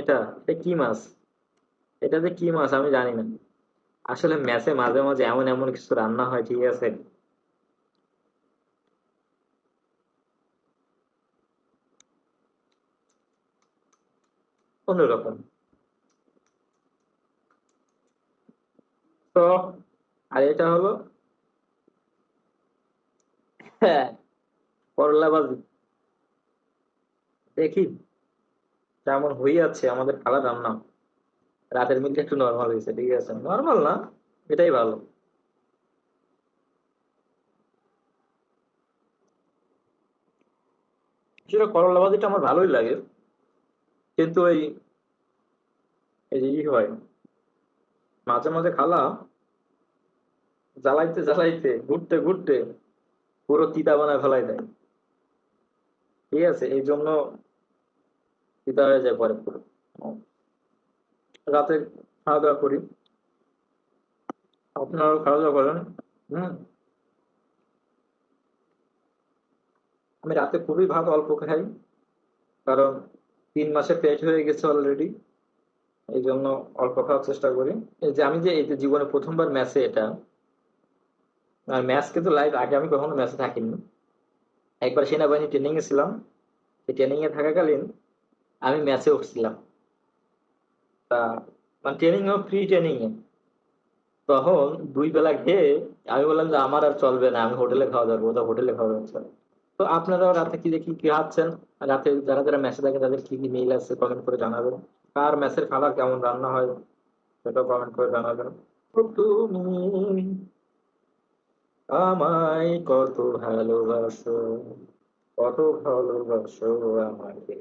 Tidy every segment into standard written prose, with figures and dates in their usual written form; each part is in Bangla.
এটা এটা কি মাছ? এটা যে কি মাছ আমি জানি না। আসলে ম্যাচে মাঝে মাঝে এমন এমন কিছু রান্না হয়, ঠিক আছে, অন্যরকম। তো আর এটা হলো, হ্যাঁ, করলা ভাজি। দেখি কেমন হয়ে যাচ্ছে আমাদের খালা রান্না। রাতের মিলটা একটু নর্মাল হয়েছে, ঠিক আছে, নর্মাল না, এটাই ভালো। সেটা করলা ভাজিটা আমার ভালোই লাগে, কিন্তু ওই এই যে হয়, মাঝে মাঝে খালা জ্বালাইতে জ্বালাইতে ঘুরতে ঘুরতে পুরো তিতা বানায় ফেলাই দেয়, ঠিক আছে, এই জন্য তিতা হয়ে যায় পরে পুরো। রাতে খাওয়া দাওয়া করি, আপনারাও খাওয়া দাওয়া করেন। হম। আমি রাতে খুবই ভাত অল্প খাই, কারণ 3 মাসে পেট হয়ে গেছে অলরেডি, এই জন্য অল্প খাওয়ার চেষ্টা করি। এই যে আমি যে এই যে জীবনে প্রথমবার ম্যাচে এটা, আর ম্যাচ কিন্তু লাইভ আগে আমি কখনো ম্যাচে থাকিনি। একবার সেনাবাহিনী ট্রেনিং এ ছিলাম, সেই ট্রেনিং এ থাকাকালীন আমি ম্যাচে উঠছিলাম। তা মানে ট্রেনিং ও ফ্রি ট্রেনিং এ, তখন 2 বেলা খেয়ে আমি বললাম যে আমার আর চলবে না, আমি হোটেলে খাওয়া দাওয়া করবো, তো হোটেলে খাওয়া দাওয়া চলে। তো আপনারাও রাতে কি দেখি কি খাচ্ছেন, রাতে যারা যারা ম্যাচে থাকে তাদের কি কি মিল আছে কমেন্ট করে জানাবেন। কার ম্যাচের খাবার কেমন রান্না হয় সেটাও কমেন্ট করে জানাবেন। তো তুমি আমায় কত ভালোবাসো, কত ভালোবাসো আমাকে।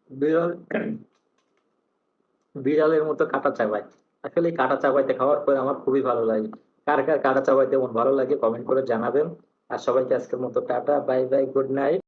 বিড়াল, বিড়ালের মতো কাঁটা চাবায়। আসলে এই কাঁটা চাবাইতে খাওয়ার পরে আমার খুবই ভালো লাগে। কার কার কাঁটা চাবাইতে এমন ভালো লাগে কমেন্ট করে জানাবেন। আর সবাইকে আজকের মতো tata, bye bye, good night.